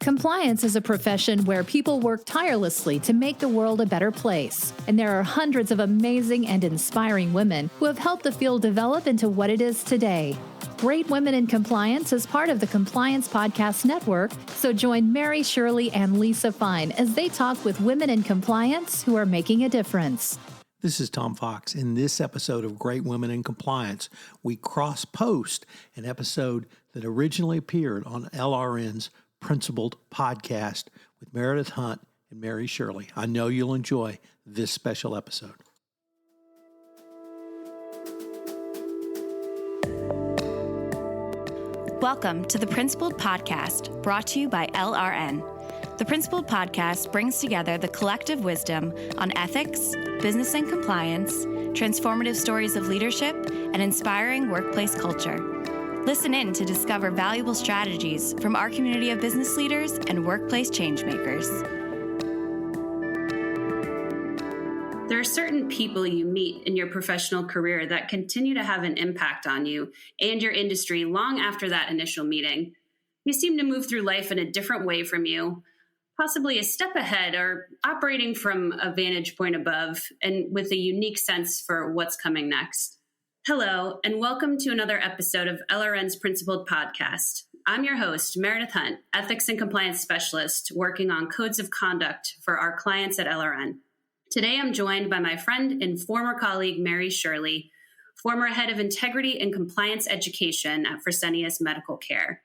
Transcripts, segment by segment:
Compliance is a profession where people work tirelessly to make the world a better place. And there are hundreds of amazing and inspiring women who have helped the field develop into what it is today. Great Women in Compliance is part of the Compliance Podcast Network, so join Mary, Shirley, and Lisa Fine as they talk with women in compliance who are making a difference. This is Tom Fox. In this episode of Great Women in Compliance, we cross-post an episode that originally appeared on LRN's Principled podcast with Meredith Hunt and Mary Shirley. I know you'll enjoy this special episode. Welcome to the Principled Podcast, brought to you by LRN. The Principled Podcast brings together the collective wisdom on ethics, business and compliance, transformative stories of leadership, and inspiring workplace culture. Listen in to discover valuable strategies from our community of business leaders and workplace changemakers. There are certain people you meet in your professional career that continue to have an impact on you and your industry long after that initial meeting. You seem to move through life in a different way from you, possibly a step ahead or operating from a vantage point above and with a unique sense for what's coming next. Hello, and welcome to another episode of LRN's Principled Podcast. I'm your host, Meredith Hunt, Ethics and Compliance Specialist, working on codes of conduct for our clients at LRN. Today, I'm joined by my friend and former colleague, Mary Shirley, former head of Integrity and Compliance Education at Fresenius Medical Care.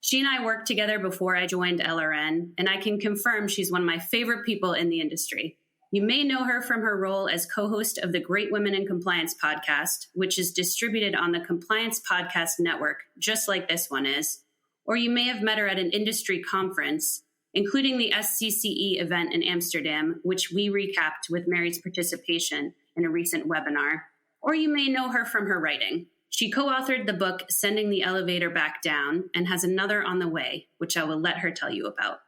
She and I worked together before I joined LRN, and I can confirm she's one of my favorite people in the industry. You may know her from her role as co-host of the Great Women in Compliance podcast, which is distributed on the Compliance Podcast Network, just like this one is. Or you may have met her at an industry conference, including the SCCE event in Amsterdam, which we recapped with Mary's participation in a recent webinar. Or you may know her from her writing. She co-authored the book, Sending the Elevator Back Down, and has another on the way, which I will let her tell you about.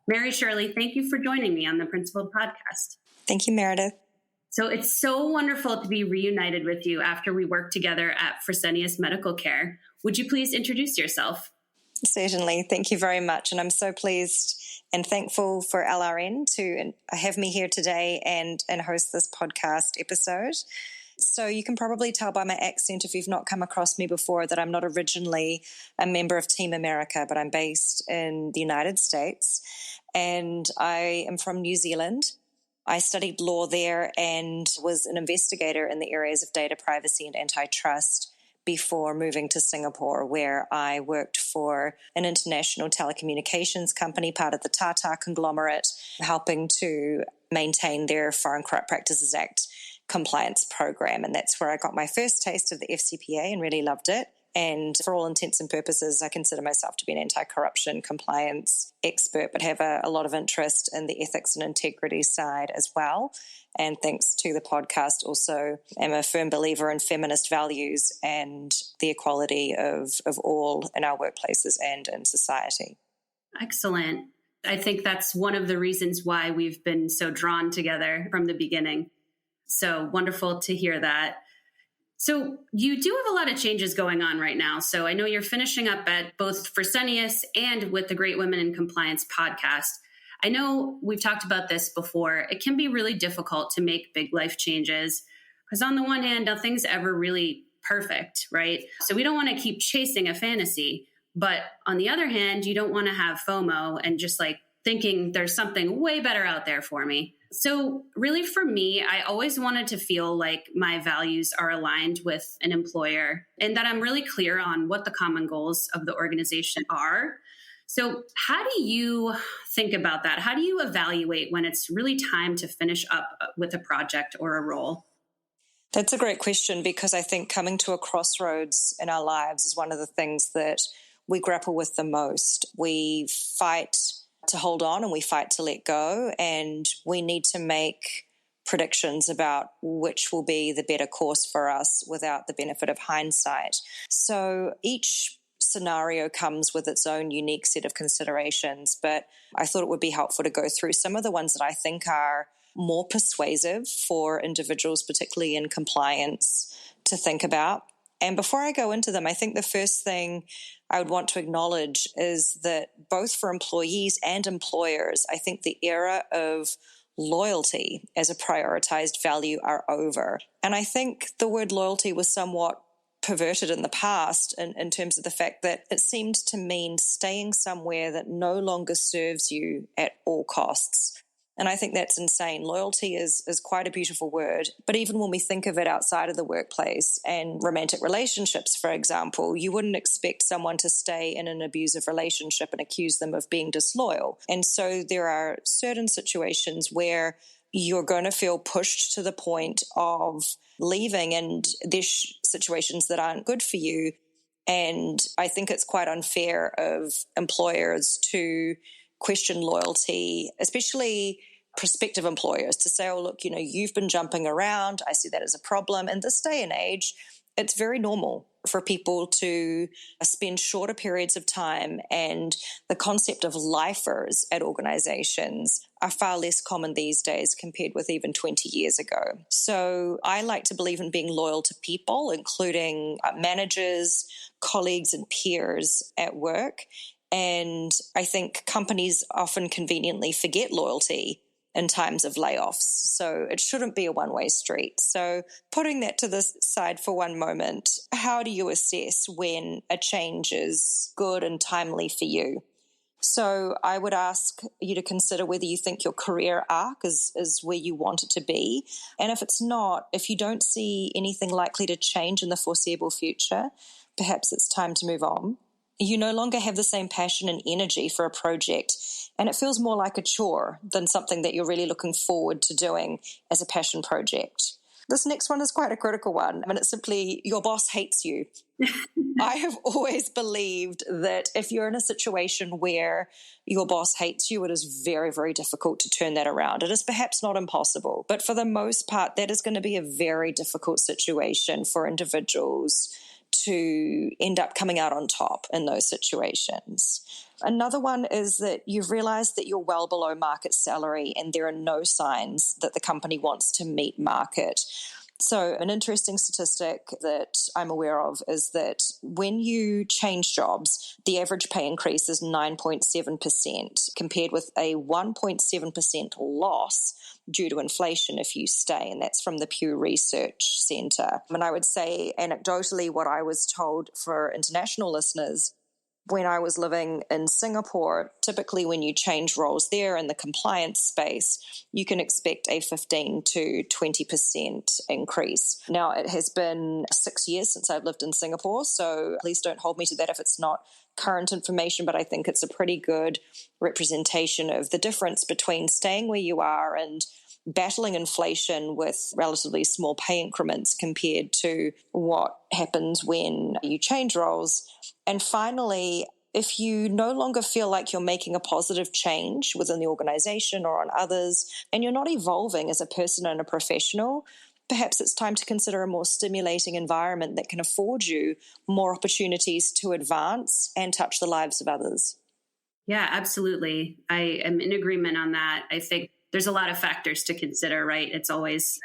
Mary Shirley, thank you for joining me on the Principled Podcast. Thank you, Meredith. So it's so wonderful to be reunited with you after we worked together at Fresenius Medical Care. Would you please introduce yourself? Certainly. Thank you very much. And I'm so pleased and thankful for LRN to have me here today and host this podcast episode. So you can probably tell by my accent, if you've not come across me before, that I'm not originally a member of Team America, but I'm based in the United States. And I am from New Zealand. I studied law there and was an investigator in the areas of data privacy and antitrust before moving to Singapore, where I worked for an international telecommunications company, part of the Tata conglomerate, helping to maintain their Foreign Corrupt Practices Act compliance program. And that's where I got my first taste of the FCPA and really loved it. And for all intents and purposes, I consider myself to be an anti-corruption compliance expert, but have a lot of interest in the ethics and integrity side as well. And thanks to the podcast, also am a firm believer in feminist values and the equality of all in our workplaces and in society. Excellent. I think that's one of the reasons why we've been so drawn together from the beginning. So wonderful to hear that. So you do have a lot of changes going on right now. So I know you're finishing up at both Fresenius and with the Great Women in Compliance podcast. I know we've talked about this before. It can be really difficult to make big life changes because on the one hand, nothing's ever really perfect, right? So we don't want to keep chasing a fantasy. But on the other hand, you don't want to have FOMO and just like thinking there's something way better out there for me. So really for me, I always wanted to feel like my values are aligned with an employer and that I'm really clear on what the common goals of the organization are. So how do you think about that? How do you evaluate when it's really time to finish up with a project or a role? That's a great question, because I think coming to a crossroads in our lives is one of the things that we grapple with the most. We fight to hold on and we fight to let go, and we need to make predictions about which will be the better course for us without the benefit of hindsight. So each scenario comes with its own unique set of considerations, but I thought it would be helpful to go through some of the ones that I think are more persuasive for individuals, particularly in compliance, to think about. And before I go into them, I think the first thing I would want to acknowledge is that both for employees and employers, I think the era of loyalty as a prioritized value are over. And I think the word loyalty was somewhat perverted in the past in terms of the fact that it seemed to mean staying somewhere that no longer serves you at all costs. And I think that's insane. Loyalty is quite a beautiful word. But even when we think of it outside of the workplace and romantic relationships, for example, you wouldn't expect someone to stay in an abusive relationship and accuse them of being disloyal. And so there are certain situations where you're going to feel pushed to the point of leaving, and there's situations that aren't good for you. And I think it's quite unfair of employers to question loyalty, especially prospective employers, to say, oh, look, you've been jumping around. I see that as a problem. In this day and age, it's very normal for people to spend shorter periods of time, and the concept of lifers at organizations are far less common these days compared with even 20 years ago. So I like to believe in being loyal to people, including managers, colleagues, and peers at work. And I think companies often conveniently forget loyalty in times of layoffs. So it shouldn't be a one-way street. So putting that to the side for one moment, how do you assess when a change is good and timely for you? So I would ask you to consider whether you think your career arc is where you want it to be. And if it's not, if you don't see anything likely to change in the foreseeable future, perhaps it's time to move on. You no longer have the same passion and energy for a project, and it feels more like a chore than something that you're really looking forward to doing as a passion project. This next one is quite a critical one. I mean, it's simply your boss hates you. I have always believed that if you're in a situation where your boss hates you, it is very, very difficult to turn that around. It is perhaps not impossible, but for the most part, that is going to be a very difficult situation for individuals to end up coming out on top in those situations. Another one is that you've realized that you're well below market salary and there are no signs that the company wants to meet market. So an interesting statistic that I'm aware of is that when you change jobs, the average pay increase is 9.7% compared with a 1.7% loss due to inflation if you stay, and that's from the Pew Research Centre. And I would say anecdotally what I was told for international listeners, when I was living in Singapore, typically when you change roles there in the compliance space, you can expect a 15 to 20% increase. Now, it has been 6 years since I've lived in Singapore, so please don't hold me to that if it's not current information, but I think it's a pretty good representation of the difference between staying where you are and battling inflation with relatively small pay increments compared to what happens when you change roles. And finally, if you no longer feel like you're making a positive change within the organization or on others, and you're not evolving as a person and a professional, perhaps it's time to consider a more stimulating environment that can afford you more opportunities to advance and touch the lives of others. Yeah, absolutely. I am in agreement on that. I think there's a lot of factors to consider, right? It's always,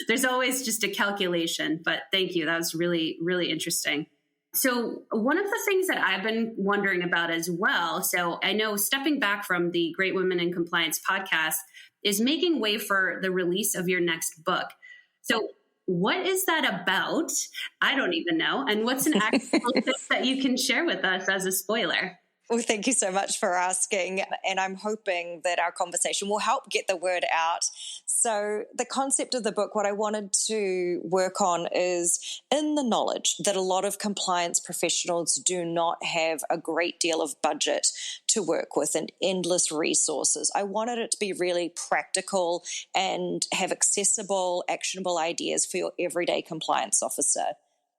there's always just a calculation, but thank you. That was really, really interesting. So one of the things that I've been wondering about as well, so I know stepping back from the Great Women in Compliance podcast is making way for the release of your next book. So what is that about? I don't even know. And what's an actual tip that you can share with us as a spoiler? Well, thank you so much for asking. And I'm hoping that our conversation will help get the word out. So the concept of the book, what I wanted to work on is in the knowledge that a lot of compliance professionals do not have a great deal of budget to work with and endless resources. I wanted it to be really practical and have accessible, actionable ideas for your everyday compliance officer.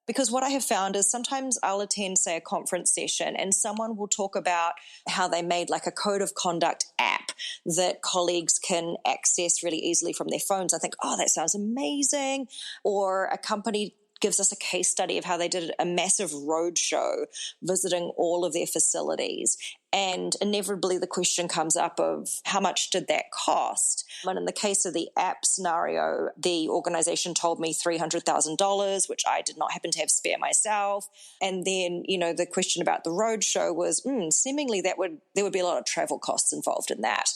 Because what I have found is sometimes I'll attend, say, a conference session and someone will talk about how they made like a code of conduct app that colleagues can access really easily from their phones. I think, oh, that sounds amazing. Or a company gives us a case study of how they did a massive roadshow visiting all of their facilities. And inevitably the question comes up of how much did that cost? And in the case of the app scenario, the organization told me $300,000, which I did not happen to have spare myself. And then, the question about the roadshow was, seemingly there would be a lot of travel costs involved in that.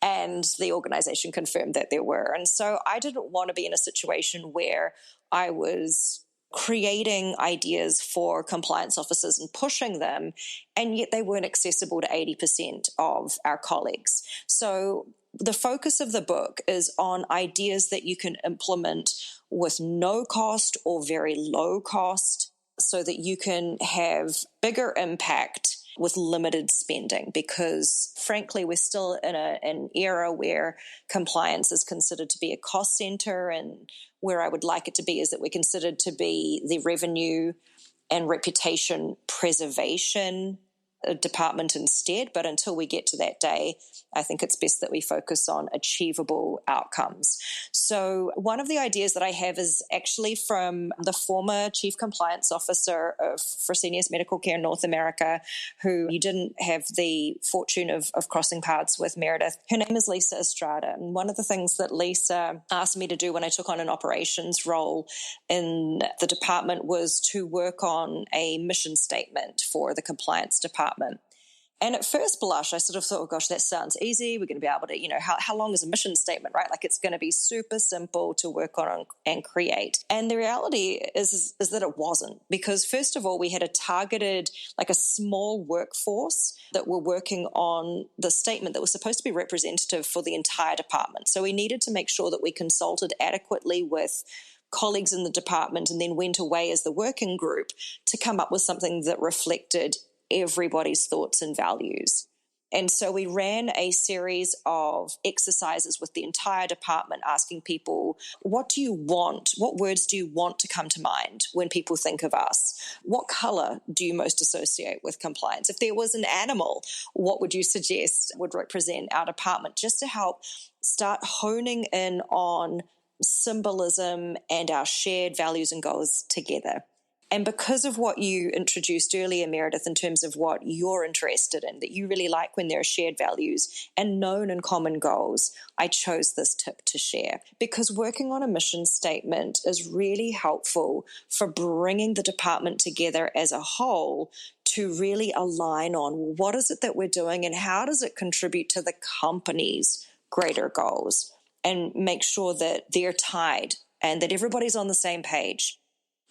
And the organization confirmed that there were. And so I didn't want to be in a situation where I was creating ideas for compliance officers and pushing them, and yet they weren't accessible to 80% of our colleagues. So the focus of the book is on ideas that you can implement with no cost or very low cost so that you can have bigger impact with limited spending, because frankly, we're still in an era where compliance is considered to be a cost center, and where I would like it to be is that we're considered to be the revenue and reputation preservation department instead. But until we get to that day, I think it's best that we focus on achievable outcomes. So one of the ideas that I have is actually from the former Chief Compliance Officer of Fresenius Medical Care North America, who you didn't have the fortune of crossing paths with, Meredith. Her name is Lisa Estrada. And one of the things that Lisa asked me to do when I took on an operations role in the department was to work on a mission statement for the compliance department. And at first blush, I sort of thought, oh gosh, that sounds easy. We're going to be able to, how long is a mission statement, right? Like it's going to be super simple to work on and create. And the reality is that it wasn't, because first of all, we had a targeted, like a small workforce that were working on the statement that was supposed to be representative for the entire department. So we needed to make sure that we consulted adequately with colleagues in the department and then went away as the working group to come up with something that reflected everybody's thoughts and values. And so we ran a series of exercises with the entire department asking people, what do you want? What words do you want to come to mind when people think of us? What color do you most associate with compliance? If there was an animal, what would you suggest would represent our department? Just to help start honing in on symbolism and our shared values and goals together. And because of what you introduced earlier, Meredith, in terms of what you're interested in, that you really like when there are shared values and known and common goals, I chose this tip to share. Because working on a mission statement is really helpful for bringing the department together as a whole to really align on what is it that we're doing and how does it contribute to the company's greater goals, and make sure that they're tied and that everybody's on the same page.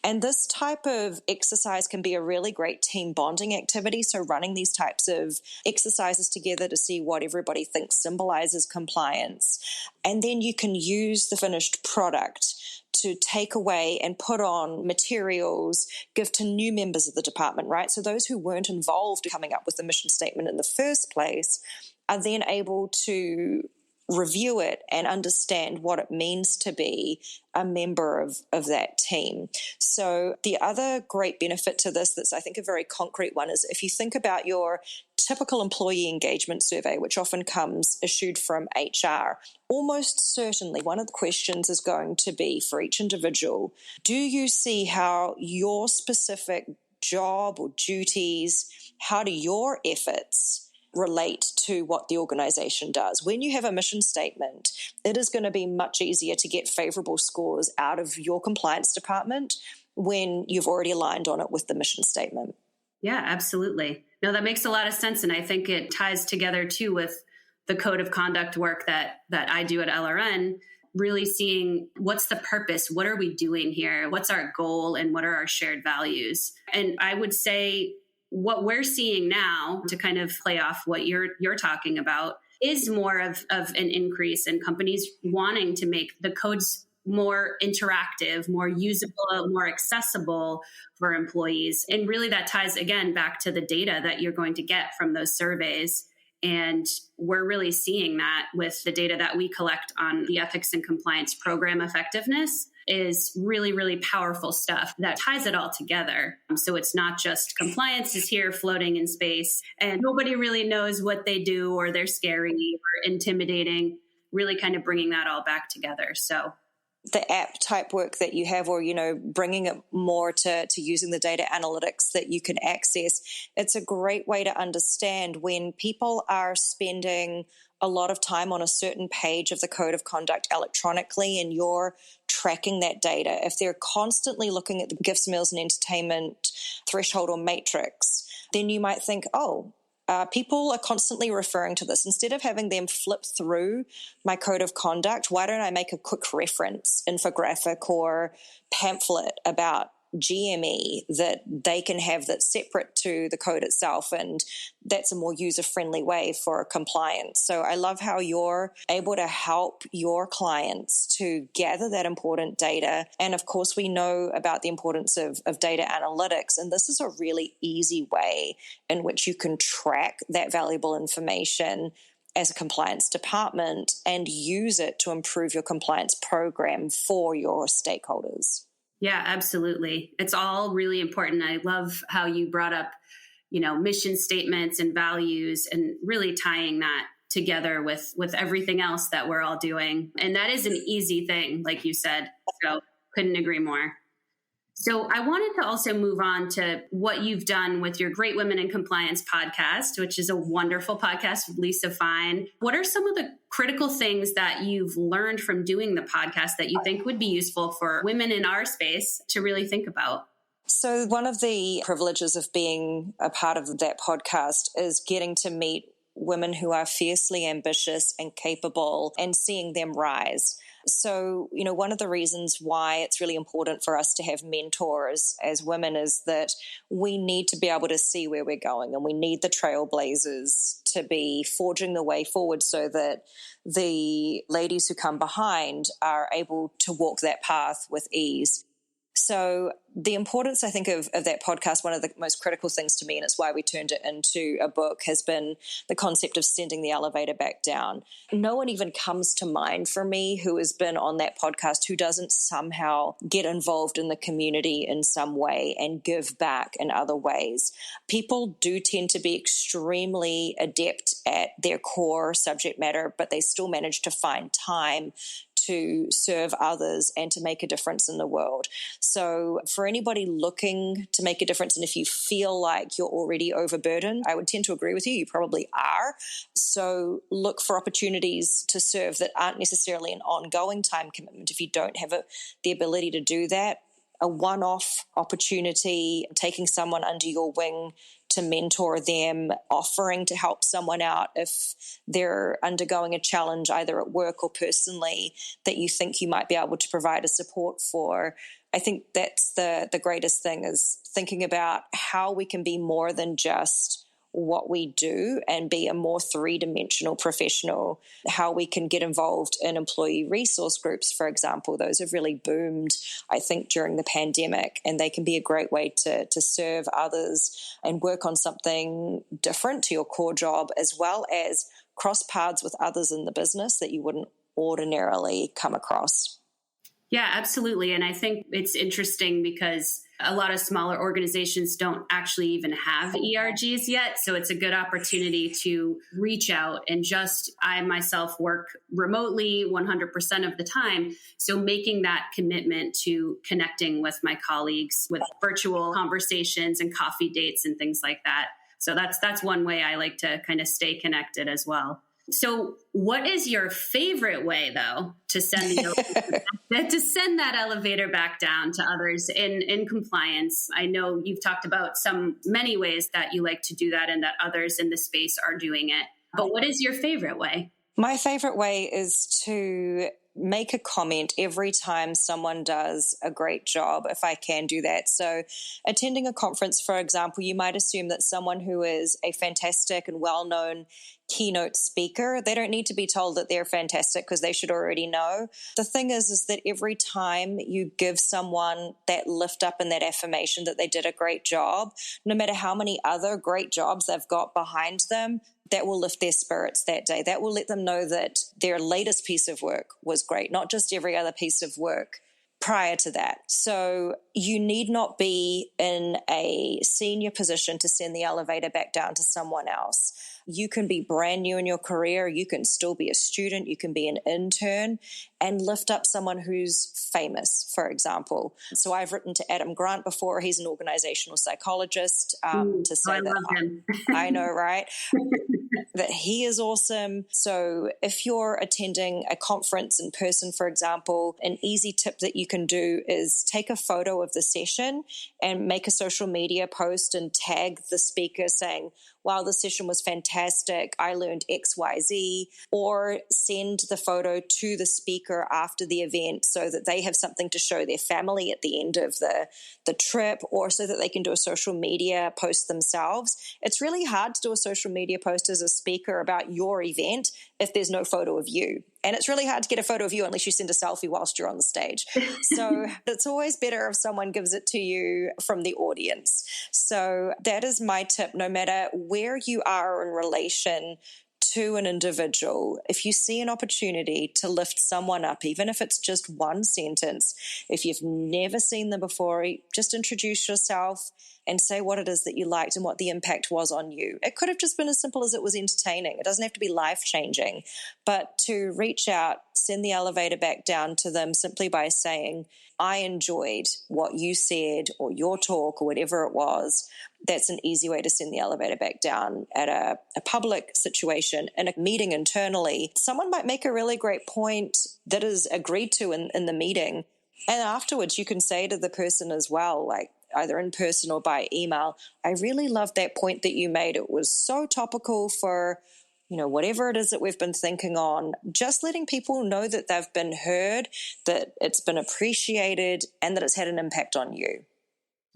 And this type of exercise can be a really great team bonding activity. So running these types of exercises together to see what everybody thinks symbolizes compliance. And then you can use the finished product to take away and put on materials, give to new members of the department, right? So those who weren't involved in coming up with the mission statement in the first place are then able to review it and understand what it means to be a member of that team. So the other great benefit to this that's I think a very concrete one is if you think about your typical employee engagement survey, which often comes issued from HR, almost certainly one of the questions is going to be for each individual, do you see how your specific job or duties, how do your efforts relate to what the organization does? When you have a mission statement, it is going to be much easier to get favorable scores out of your compliance department when you've already aligned on it with the mission statement. Yeah, absolutely. No, that makes a lot of sense. And I think it ties together too with the code of conduct work that I do at LRN, really seeing what's the purpose, what are we doing here, what's our goal, and what are our shared values. And I would say what we're seeing now, to kind of play off what you're talking about, is more of an increase in companies wanting to make the codes more interactive, more usable, more accessible for employees. And really that ties again back to the data that you're going to get from those surveys. And we're really seeing that with the data that we collect on the ethics and compliance program effectiveness is really, really powerful stuff that ties it all together. So it's not just compliance is here floating in space and nobody really knows what they do or they're scary or intimidating, really kind of bringing that all back together. So the app type work that you have, or, bringing it more to using the data analytics that you can access, it's a great way to understand when people are spending a lot of time on a certain page of the code of conduct electronically and you're tracking that data. If they're constantly looking at the gifts, meals, and entertainment threshold or matrix, then you might think, people are constantly referring to this. Instead of having them flip through my code of conduct, why don't I make a quick reference, infographic or pamphlet about GME that they can have that's separate to the code itself, and that's a more user-friendly way for compliance. So I love how you're able to help your clients to gather that important data. And of course, we know about the importance of data analytics, and this is a really easy way in which you can track that valuable information as a compliance department and use it to improve your compliance program for your stakeholders. Yeah, absolutely. It's all really important. I love how you brought up, mission statements and values and really tying that together with everything else that we're all doing. And that is an easy thing, like you said. So couldn't agree more. So I wanted to also move on to what you've done with your Great Women in Compliance podcast, which is a wonderful podcast with Lisa Fine. What are some of the critical things that you've learned from doing the podcast that you think would be useful for women in our space to really think about? So one of the privileges of being a part of that podcast is getting to meet women who are fiercely ambitious and capable and seeing them rise. So, one of the reasons why it's really important for us to have mentors as women is that we need to be able to see where we're going, and we need the trailblazers to be forging the way forward so that the ladies who come behind are able to walk that path with ease. So the importance, I think, of that podcast, one of the most critical things to me, and it's why we turned it into a book, has been the concept of sending the elevator back down. No one even comes to mind for me who has been on that podcast who doesn't somehow get involved in the community in some way and give back in other ways. People do tend to be extremely adept at their core subject matter, but they still manage to find time to serve others and to make a difference in the world. So for anybody looking to make a difference, and if you feel like you're already overburdened, I would tend to agree with you. You probably are. So look for opportunities to serve that aren't necessarily an ongoing time commitment. If you don't have the ability to do that, a one-off opportunity, taking someone under your wing to mentor them, offering to help someone out if they're undergoing a challenge either at work or personally that you think you might be able to provide a support for. I think that's the greatest thing, is thinking about how we can be more than just what we do and be a more three-dimensional professional, how we can get involved in employee resource groups, for example. Those have really boomed, I think, during the pandemic, and they can be a great way to serve others and work on something different to your core job, as well as cross paths with others in the business that you wouldn't ordinarily come across. Yeah, absolutely. And I think it's interesting because a lot of smaller organizations don't actually even have ERGs yet. So it's a good opportunity to reach out, and I myself work remotely 100% of the time. So making that commitment to connecting with my colleagues with virtual conversations and coffee dates and things like that. So that's one way I like to kind of stay connected as well. So what is your favorite way, though, to send that elevator back down to others in compliance? I know you've talked about many ways that you like to do that and that others in the space are doing it. But what is your favorite way? My favorite way is to make a comment every time someone does a great job, if I can do that. So attending a conference, for example, you might assume that someone who is a fantastic and well-known keynote speaker, they don't need to be told that they're fantastic because they should already know. The thing is that every time you give someone that lift up and that affirmation that they did a great job, no matter how many other great jobs they've got behind them, that will lift their spirits that day. That will let them know that their latest piece of work was great, not just every other piece of work prior to that. So you need not be in a senior position to send the elevator back down to someone else. You can be brand new in your career. You can still be a student. You can be an intern. and lift up someone who's famous, for example. So I've written to Adam Grant before. He's an organizational psychologist, to say I love him. I know, right? That he is awesome. So if you're attending a conference in person, for example, an easy tip that you can do is take a photo of the session and make a social media post and tag the speaker saying, wow, the session was fantastic, I learned XYZ, or send the photo to the speaker after the event so that they have something to show their family at the end of the trip, or so that they can do a social media post themselves. It's really hard to do a social media post as a speaker about your event if there's no photo of you. And it's really hard to get a photo of you unless you send a selfie whilst you're on the stage. So it's always better if someone gives it to you from the audience. So that is my tip. No matter where you are in relation to an individual, if you see an opportunity to lift someone up, even if it's just one sentence, if you've never seen them before, just introduce yourself and say what it is that you liked and what the impact was on you. It could have just been as simple as it was entertaining. It doesn't have to be life-changing, but to reach out, send the elevator back down to them simply by saying, I enjoyed what you said or your talk or whatever it was. That's an easy way to send the elevator back down. At a public situation, in a meeting internally, someone might make a really great point that is agreed to in the meeting. And afterwards, you can say to the person as well, like, either in person or by email, I really loved that point that you made. It was so topical for, whatever it is that we've been thinking on. Just letting people know that they've been heard, that it's been appreciated, and that it's had an impact on you.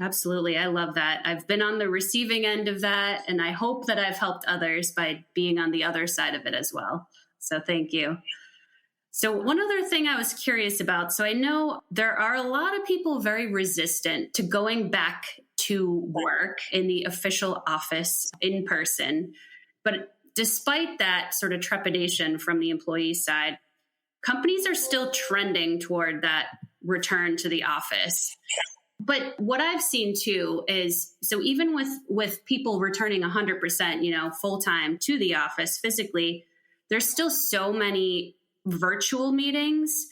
Absolutely. I love that. I've been on the receiving end of that, and I hope that I've helped others by being on the other side of it as well. So thank you. So one other thing I was curious about, so I know there are a lot of people very resistant to going back to work in the official office in person. But despite that sort of trepidation from the employee side, companies are still trending toward that return to the office. But what I've seen too is, so even with people returning 100%, full-time to the office physically, there's still so many virtual meetings.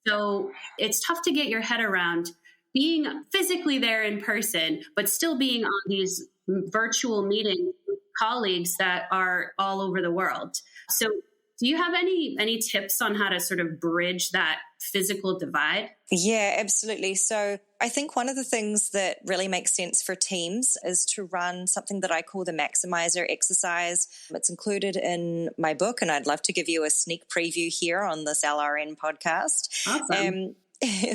So it's tough to get your head around being physically there in person, but still being on these virtual meetings with colleagues that are all over the world. So do you have any tips on how to sort of bridge that physical divide? Yeah, absolutely. So I think one of the things that really makes sense for teams is to run something that I call the maximizer exercise. It's included in my book, and I'd love to give you a sneak preview here on this LRN podcast. Awesome.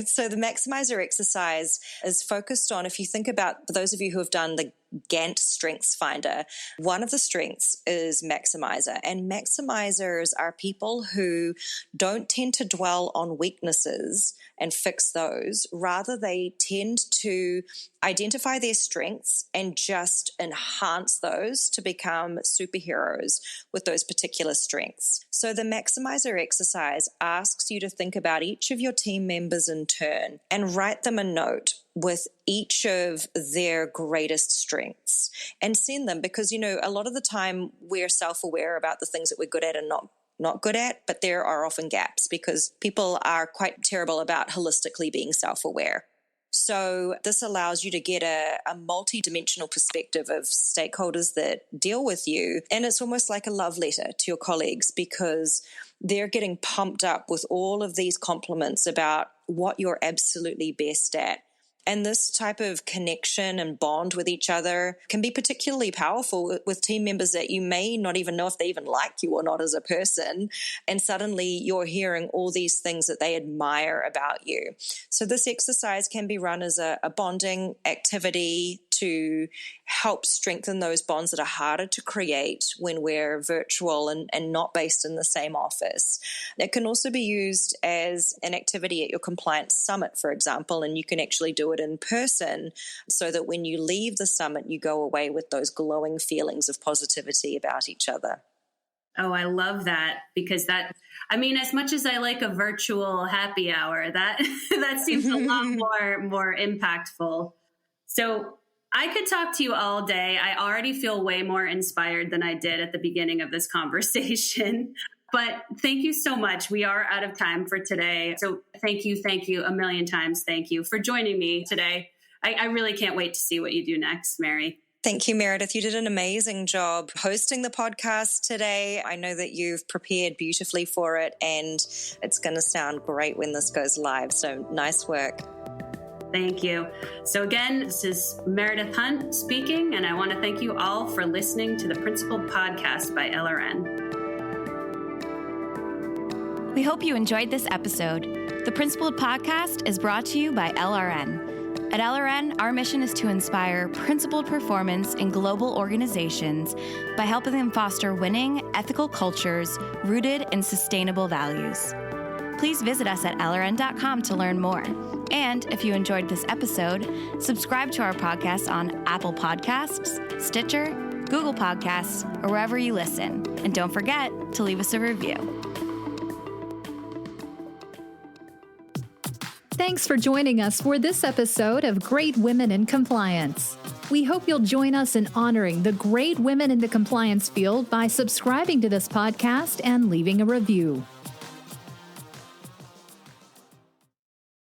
So the maximizer exercise is focused on, if you think about those of you who have done the Gantt Strengths Finder, one of the strengths is maximizer. And maximizers are people who don't tend to dwell on weaknesses and fix those. Rather, they tend to identify their strengths and just enhance those to become superheroes with those particular strengths. So the maximizer exercise asks you to think about each of your team members in turn and write them a note with each of their greatest strengths and send them, because, a lot of the time we're self-aware about the things that we're good at and not good at, but there are often gaps because people are quite terrible about holistically being self-aware. So this allows you to get a multi-dimensional perspective of stakeholders that deal with you. And it's almost like a love letter to your colleagues because they're getting pumped up with all of these compliments about what you're absolutely best at. And this type of connection and bond with each other can be particularly powerful with team members that you may not even know if they even like you or not as a person. And suddenly you're hearing all these things that they admire about you. So this exercise can be run as a bonding activity to help strengthen those bonds that are harder to create when we're virtual and not based in the same office. It can also be used as an activity at your compliance summit, for example, and you can actually do it in person so that when you leave the summit, you go away with those glowing feelings of positivity about each other. Oh, I love that because as much as I like a virtual happy hour, that seems a lot more impactful. So I could talk to you all day. I already feel way more inspired than I did at the beginning of this conversation. But thank you so much. We are out of time for today. So thank you a million times. Thank you for joining me today. I really can't wait to see what you do next, Mary. Thank you, Meredith. You did an amazing job hosting the podcast today. I know that you've prepared beautifully for it, and it's going to sound great when this goes live. So nice work. Thank you. So again, this is Meredith Hunt speaking, and I want to thank you all for listening to the Principled Podcast by LRN. We hope you enjoyed this episode. The Principled Podcast is brought to you by LRN. At LRN, our mission is to inspire principled performance in global organizations by helping them foster winning, ethical cultures rooted in sustainable values. Please visit us at LRN.com to learn more. And if you enjoyed this episode, subscribe to our podcast on Apple Podcasts, Stitcher, Google Podcasts, or wherever you listen. And don't forget to leave us a review. Thanks for joining us for this episode of Great Women in Compliance. We hope you'll join us in honoring the great women in the compliance field by subscribing to this podcast and leaving a review.